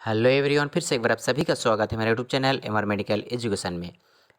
Hello everyone, फिर से एक बार आप सभी का स्वागत है मेरे YouTube channel MR medical education में।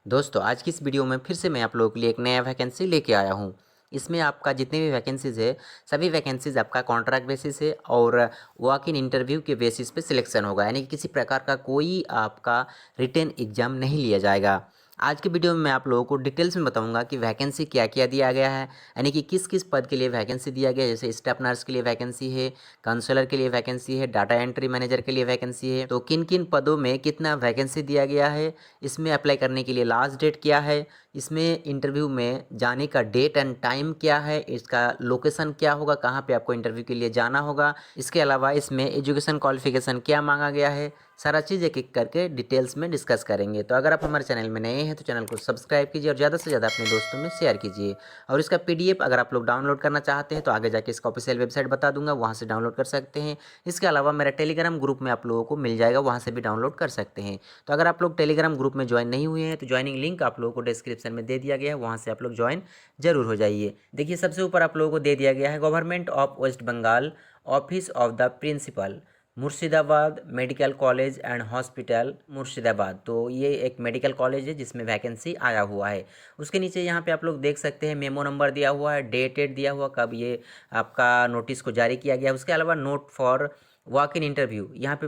दोस्तों, आज की इस वीडियो में फिर से मैं आप लोगों के लिए एक नया वैकेंसी लेके आया हूँ। इसमें आपका जितने भी वैकेंसीज़ है, सभी वैकेंसीज़ आपका कॉन्ट्रैक्ट बेसिस है और वॉक इन इंटरव्यू के बेसिस पे सिलेक्शन होगा, यानी कि किसी प्रकार का कोई आपका रिटन एग्जाम नहीं लिया जाएगा। आज के वीडियो में मैं आप लोगों को डिटेल्स में बताऊंगा कि वैकेंसी क्या क्या दिया गया है, यानी कि किस किस पद के लिए वैकेंसी दिया गया है। जैसे स्टाफ नर्स के लिए वैकेंसी है, काउंसलर के लिए वैकेंसी है, डाटा एंट्री मैनेजर के लिए वैकेंसी है। तो किन किन पदों में कितना वैकेंसी दिया गया है, इसमें अप्लाई करने के लिए लास्ट डेट क्या है, इसमें इंटरव्यू में जाने का डेट एंड टाइम क्या है, इसका लोकेशन क्या होगा, कहाँ पे आपको इंटरव्यू के लिए जाना होगा, इसके अलावा इसमें एजुकेशन क्वालिफिकेशन क्या मांगा गया है, सारा चीज़ एक एक करके डिटेल्स में डिस्कस करेंगे। तो अगर आप हमारे चैनल में नए हैं तो चैनल को सब्सक्राइब कीजिए और ज़्यादा से ज़्यादा अपने दोस्तों में शेयर कीजिए। और इसका पीडीएफ अगर आप लोग डाउनलोड करना चाहते हैं तो आगे जाके इसका ऑफिशियल वेबसाइट बता दूंगा, वहाँ से डाउनलोड कर सकते हैं। इसके अलावा मेरा टेलीग्राम ग्रुप में आप लोगों को मिल जाएगा, वहाँ से भी डाउनलोड कर सकते हैं। तो अगर आप लोग टेलीग्राम ग्रुप में ज्वाइन नहीं हुए हैं तो ज्वाइनिंग लिंक आप लोगों को डिस्क्रिप्शन में दे दिया गया है, वहाँ से आप लोग ज्वाइन जरूर हो जाइए। देखिए, सबसे ऊपर आप लोगों को दे दिया गया है government of West Bengal, office of the principal, Murshidabad medical college and hospital Murshidabad. तो ये एक मेडिकल कॉलेज है जिसमें वैकेंसी आया हुआ है। उसके नीचे यहाँ पे आप लोग देख सकते हैं मेमो नंबर दिया हुआ है, डेटेड दिया हुआ कब ये आपका नोटिस को जारी किया गया। उसके अलावा note for walk in interview यहाँ पे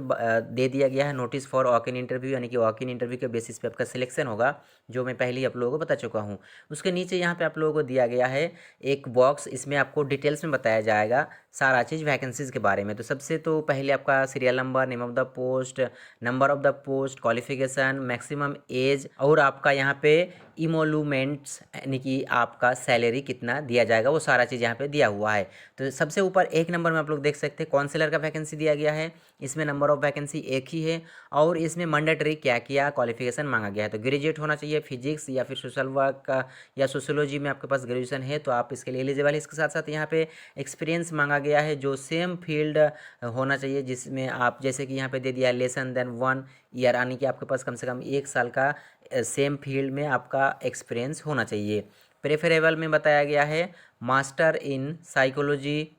दे दिया गया है, notice for walk in interview, यानी कि वॉक इन इंटरव्यू के बेसिस पे आपका सिलेक्शन होगा, जो मैं पहले ही आप लोगों को बता चुका हूँ। उसके नीचे यहाँ पे आप लोगों को दिया गया है एक बॉक्स, इसमें आपको डिटेल्स में बताया जाएगा सारा चीज़ वैकेंसीज़ के बारे में। तो सबसे तो पहले आपका serial number, name of the post, number of the post, qualification, maximum age और आपका यहाँ पे इमोलूमेंट्स, यानी कि आपका सैलरी कितना दिया जाएगा, वो सारा चीज़ यहाँ पे दिया हुआ है। तो सबसे ऊपर एक नंबर में आप लोग देख सकते हैं काउंसलर का वैकेंसी दिया गया है। इसमें नंबर ऑफ वैकेंसी एक ही है और इसमें मैंडेटरी क्या क्या क्वालिफिकेशन मांगा गया है। तो ग्रेजुएट होना चाहिए फिजिक्स या फिर सोशल वर्क का या सोशियोलॉजी में आपके पास ग्रेजुएशन है तो आप इसके लिए एलिजिबल है। इसके साथ साथ यहाँ पे एक्सपीरियंस मांगा गया है जो सेम फील्ड होना चाहिए, जिसमें आप जैसे कि यहाँ पे दे दिया है लेसन देन 1 ईयर, यानी कि आपके पास कम से कम 1 साल का सेम फील्ड में आपका एक्सपीरियंस होना चाहिए। प्रेफरेबल में बताया गया है master in psychology,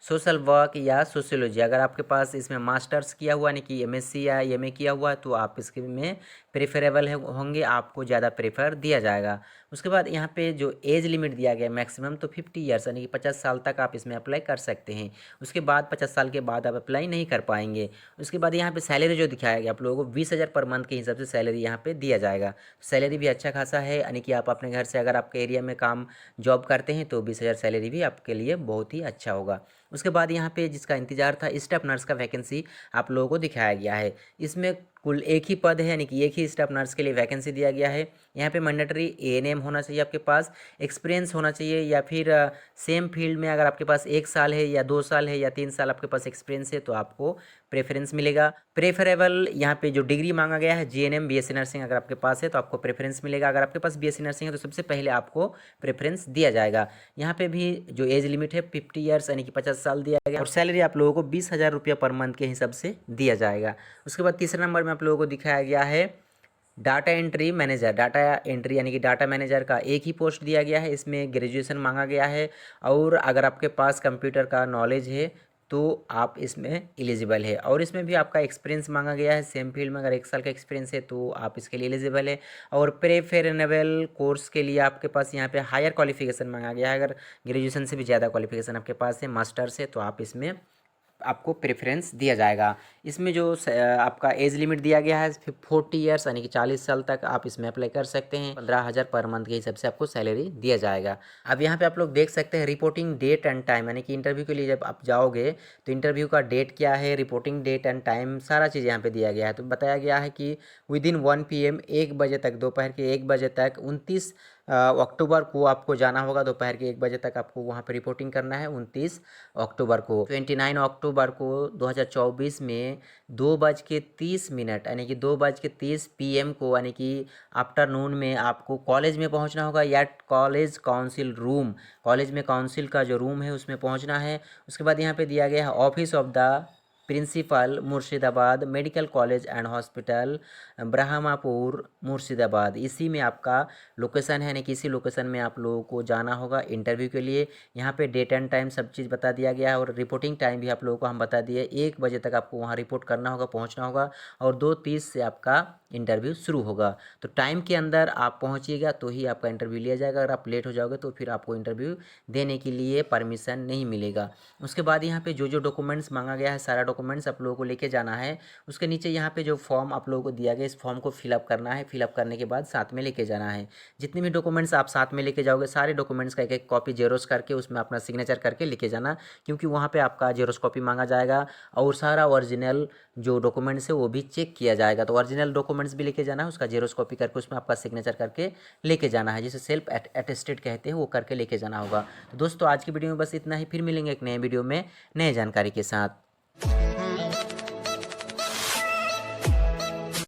social work या सोशियोलॉजी। अगर आपके पास इसमें मास्टर्स किया हुआ यानी कि एमएससी या एमए किया हुआ है तो आप इसके में प्रेफरेबल होंगे, आपको ज़्यादा प्रेफर दिया जाएगा। उसके बाद यहाँ पे जो एज लिमिट दिया गया है मैक्सिमम तो 50 ईयर्स, यानी कि 50 साल तक आप इसमें अप्लाई कर सकते हैं। उसके बाद 50 साल के बाद आप अप्लाई नहीं कर पाएंगे। उसके बाद यहाँ पे सैलरी जो दिखाया गया आप लोगों को 20,000 पर मंथ के हिसाब से सैलरी यहाँ पे दिया जाएगा। सैलरी भी अच्छा खासा है, यानी कि आप अपने घर से अगर आपके एरिया में काम जॉब करते हैं तो 20,000 सैलरी भी आपके लिए बहुत ही अच्छा होगा। उसके बाद यहाँ पे जिसका इंतजार था स्टाफ नर्स का वैकेंसी आप लोगों को दिखाया गया है। इसमें कुल एक ही पद है, यानी कि एक ही स्टाफ नर्स के लिए वैकेंसी दिया गया है। यहाँ पे मैंडेटरी एएनएम होना चाहिए आपके पास, एक्सपीरियंस होना चाहिए या फिर सेम फील्ड में अगर आपके पास 1 साल है या 2 साल है या 3 साल आपके पास एक्सपीरियंस है तो आपको प्रेफरेंस मिलेगा। प्रेफरेबल यहाँ पे जो डिग्री मांगा गया है जीएनएम बीएससी नर्सिंग अगर आपके पास है तो आपको प्रेफरेंस मिलेगा। अगर आपके पास बीएससी नर्सिंग है तो सबसे पहले आपको प्रेफरेंस दिया जाएगा। यहाँ पे भी जो एज लिमिट है 50 ईयर्स यानी कि 50 साल दिया गया और सैलरी आप लोगों को 20,000 रुपया पर मंथ के हिसाब से दिया जाएगा। उसके बाद तीसरे नंबर में आप लोगों को दिखाया गया है data entry manager. Data entry यानी कि डाटा मैनेजर का एक ही पोस्ट दिया गया है, इसमें ग्रेजुएशन मांगा गया है और अगर आपके पास कंप्यूटर का नॉलेज है तो आप इसमें एलिजिबल है। और इसमें भी आपका एक्सपीरियंस मांगा गया है, सेम फील्ड में अगर 1 साल का एक्सपीरियंस है तो आप इसके लिए एलिजिबल है। और प्रेफरेबल कोर्स के लिए आपके पास यहाँ पे हायर क्वालिफिकेशन मांगा गया है, अगर ग्रेजुएशन से भी ज़्यादा क्वालिफिकेशन आपके पास है, मास्टर्स है, तो आप इसमें आपको प्रेफरेंस दिया जाएगा। इसमें जो आपका एज लिमिट दिया गया है 40 ईयर्स यानी कि 40 साल तक आप इसमें अप्लाई कर सकते हैं। 15,000 पर मंथ के हिसाब से आपको सैलरी दिया जाएगा। अब यहाँ पे आप लोग देख सकते हैं रिपोर्टिंग डेट एंड टाइम, यानी कि इंटरव्यू के लिए जब आप जाओगे तो इंटरव्यू का डेट क्या है, रिपोर्टिंग डेट एंड टाइम सारा चीज़ यहाँ पे दिया गया है। तो बताया गया है कि विदिन 1 PM 1 बजे तक, दोपहर के 1 बजे तक 29 अक्टूबर को आपको जाना होगा। दोपहर के 1 बजे तक आपको वहाँ पर रिपोर्टिंग करना है 29 अक्टूबर को। 29 अक्टूबर को 2024 में 2:30 यानी कि 2:30 PM को, यानी कि आफ्टरनून में आपको कॉलेज में पहुंचना होगा या कॉलेज काउंसिल रूम, कॉलेज में काउंसिल का जो रूम है उसमें पहुंचना है। उसके बाद यहाँ पे दिया गया है office of the principal Murshidabad medical college and hospital Brahmapur Murshidabad, इसी में आपका लोकेशन है। यानी कि इसी लोकेशन में आप लोगों को जाना होगा इंटरव्यू के लिए। यहाँ पे डेट एंड टाइम सब चीज़ बता दिया गया है और रिपोर्टिंग टाइम भी आप लोगों को हम बता दिए। 1 बजे तक आपको वहाँ रिपोर्ट करना होगा, पहुँचना होगा और 2:30 से आपका इंटरव्यू शुरू होगा। तो टाइम के अंदर आप पहुँचिएगा तो ही आपका इंटरव्यू लिया जाएगा। अगर आप लेट हो जाओगे तो फिर आपको इंटरव्यू देने के लिए परमिशन नहीं मिलेगा। उसके बाद यहाँ पे जो डॉक्यूमेंट्स मांगा गया है सारा डॉक्यूमेंट्स आप लोगों को लेके जाना है। उसके नीचे यहाँ पे जो फॉर्म आप लोगों को दिया गया इस फॉर्म को फिलअप करना है। फिलअप करने के बाद साथ में लेके जाना है। जितने भी डॉक्यूमेंट्स आप साथ में लेके जाओगे सारे डॉक्यूमेंट्स का एक कॉपी जेरोस करके उसमें अपना सिग्नेचर करके लेके जाना, क्योंकि वहाँ पे आपका जेरोस कॉपी मांगा जाएगा और सारा ओरिजिनल जो डॉक्यूमेंट्स है वो भी चेक किया जाएगा। तो ओरिजिनल डॉक्यूमेंट्स भी लेके जाना है, उसका जेरोस कॉपी करके उसमें आपका सिग्नेचर करके लेके जाना है, जिसे सेल्फ अटेस्टेड कहते हैं, वो करके लेके जाना होगा। तो दोस्तों आज की वीडियो में बस इतना ही, फिर मिलेंगे एक नए वीडियो में नए जानकारी के साथ।